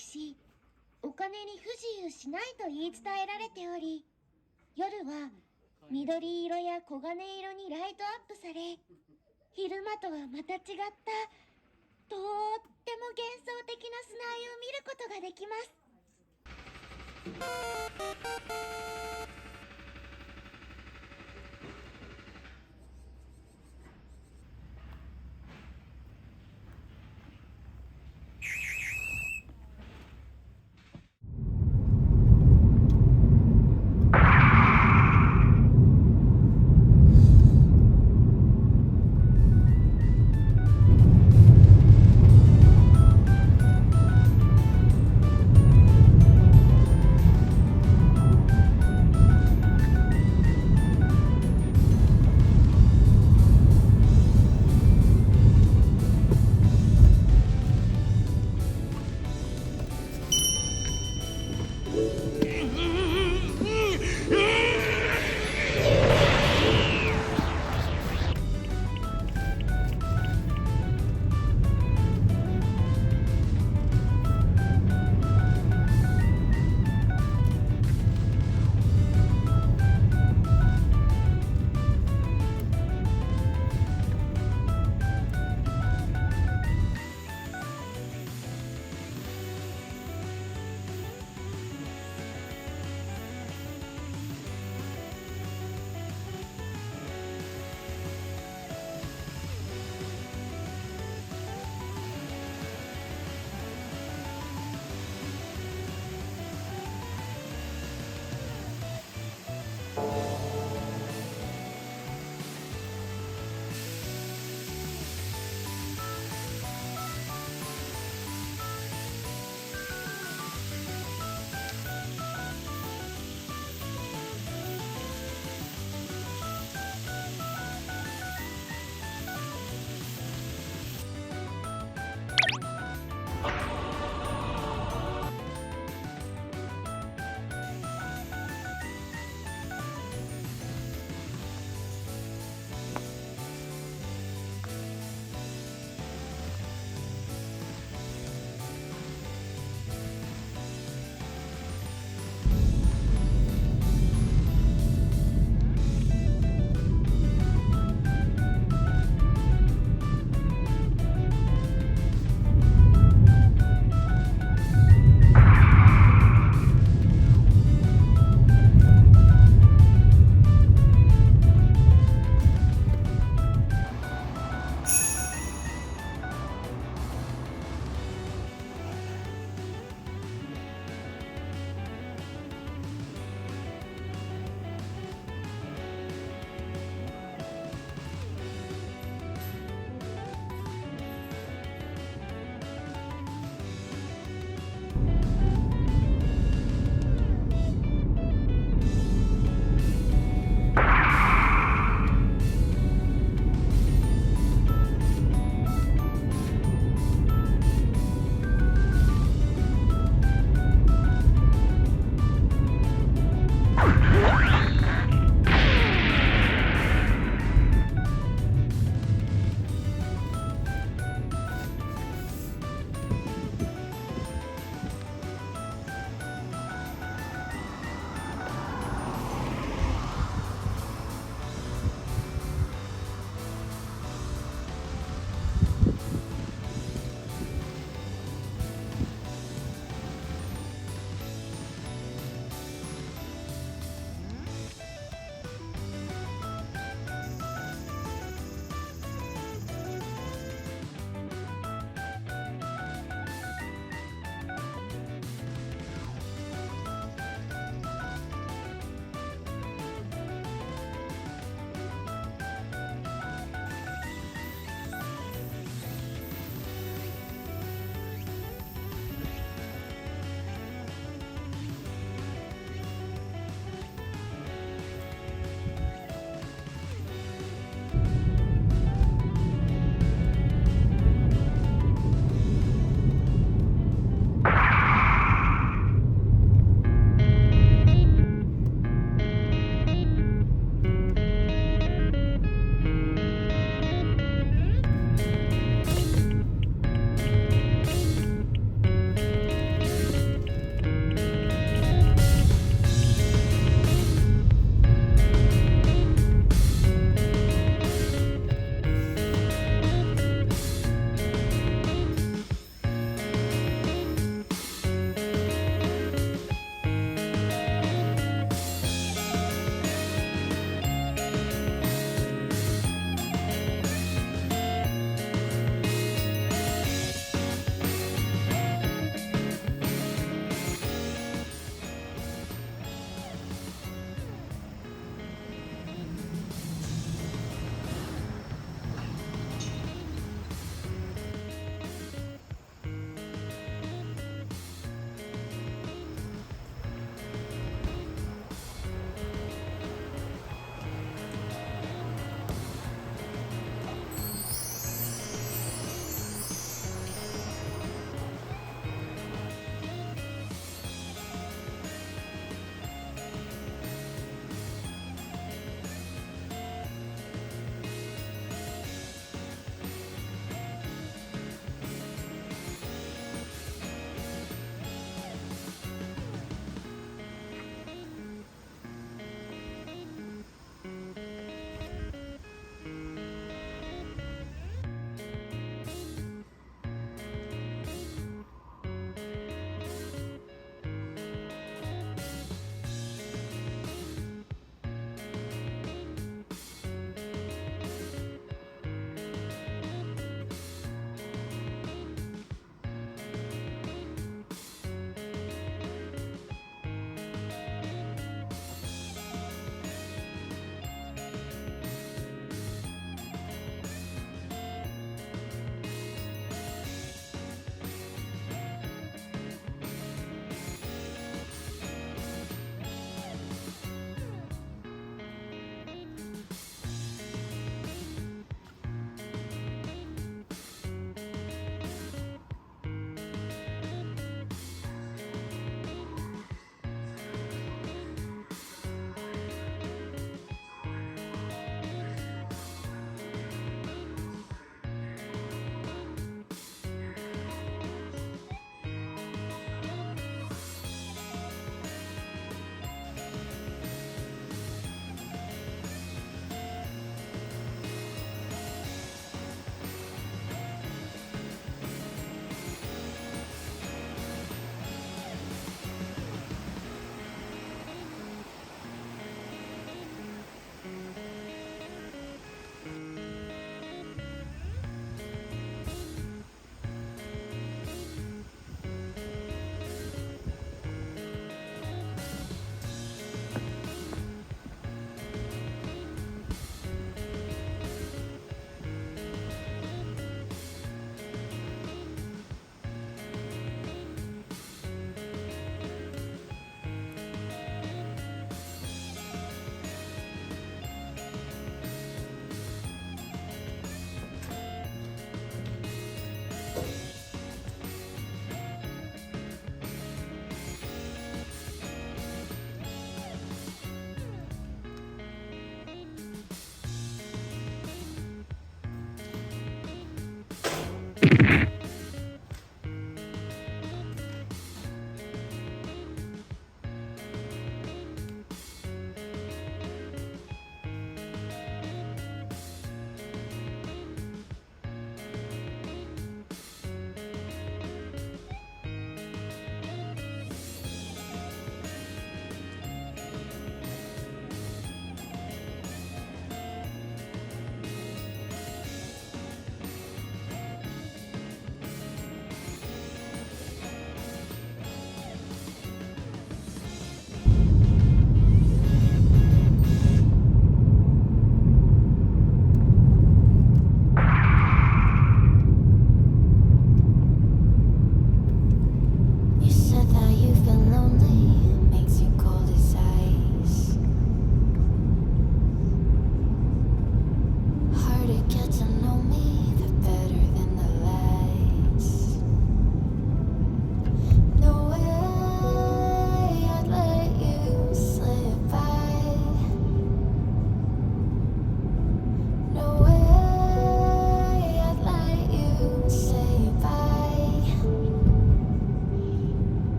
きし、お金に不自由しないと言い伝えられており、夜は緑色や黄金色にライトアップされ、昼間とはまた違ったとっても幻想的な砂絵を見ることができます。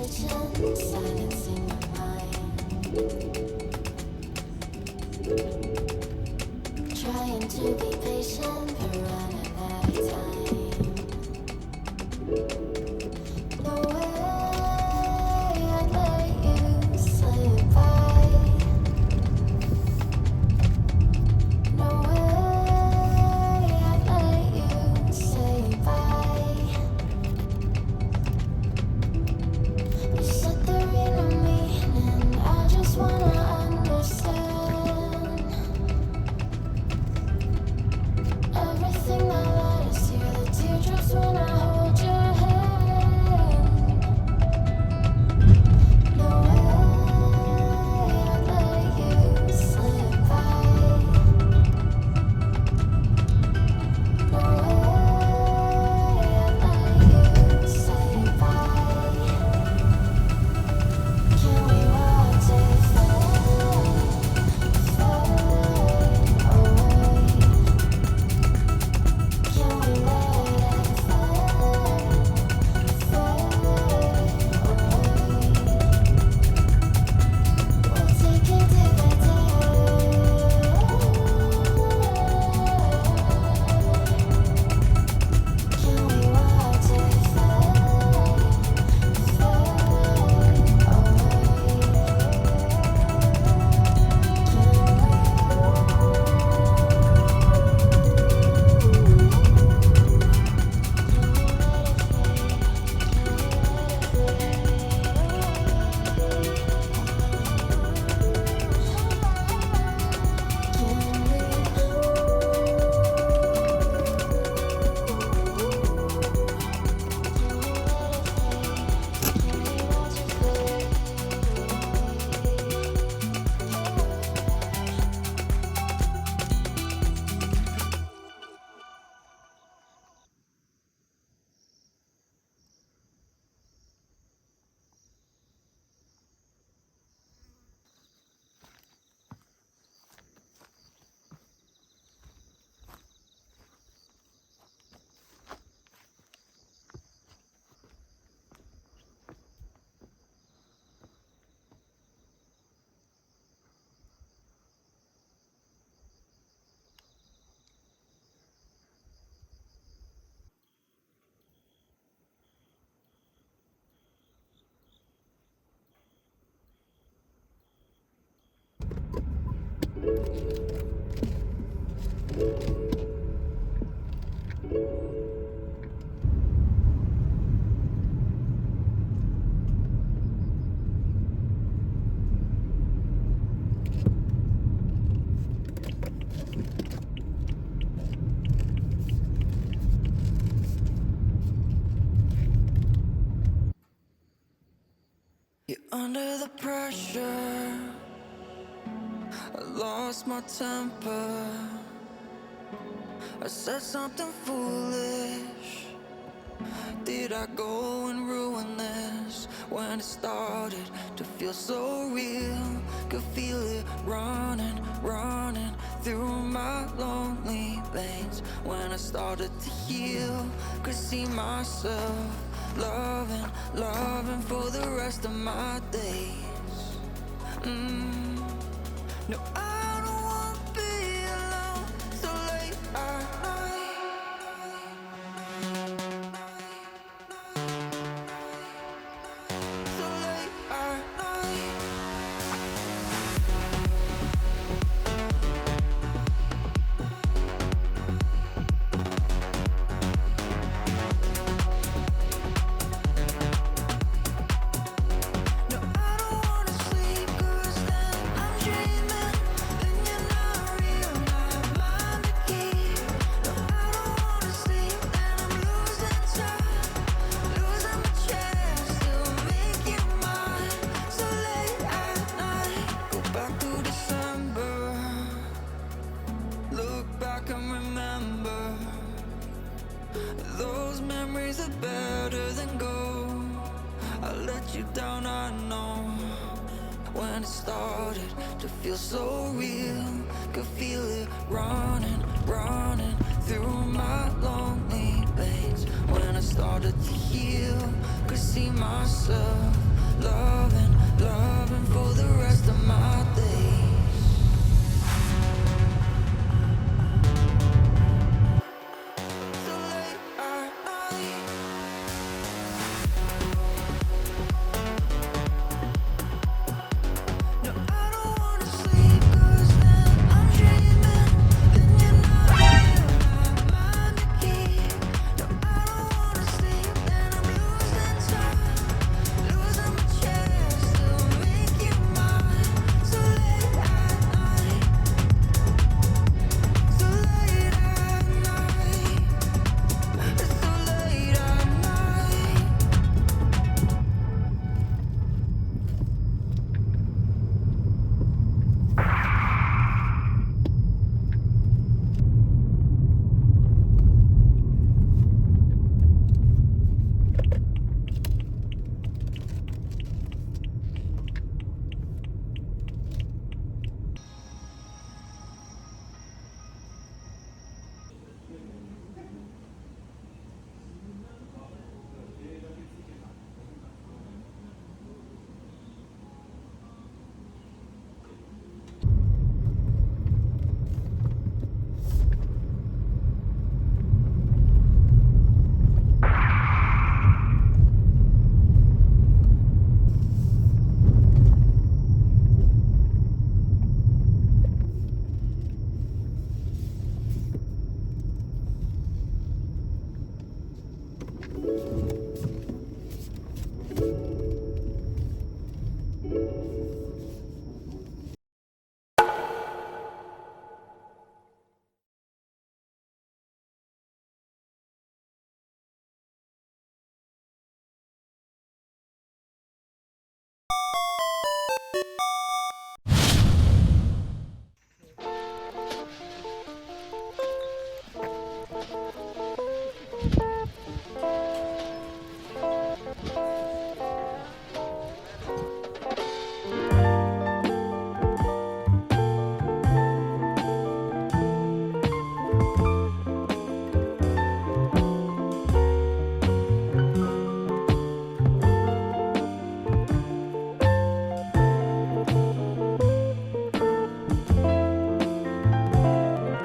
raging, silencing my mind. Trying to be patient, but running out of time. No way I'd let you slip by. No way I'd let you say bye. You said there ain't no meaning, I just wanna understand everything that led us here. The teardrops when I hold your hand. No way I'd let you slip by. No way I'd let you say bye. Can we watch it fade away? Can we let it fade away? We'll take it day by day. Can we watch it fade You're under the pressure. I lost my temper. I said something foolish. Did I go and ruin this? When it started to feel so real, could feel it running, running through my lonely veins. When I started to heal, could see myself loving, loving for the rest of my days. No, I don't wanna be alone so late at night. So late at night. No, I don't wanna sleep 'cause then I'm dreaming. Then you're not real, my mind to keep. No, I don't wanna sleep, then I'm losing time, losing my chance to make you mine. So late at night, go back to December. Look back and remember. Those memories are better than gold. I let you down, I know. When it started to feel so real, could feel it running, running through my lonely veins. When I started to heal, could see myself loving, loving for the rest of my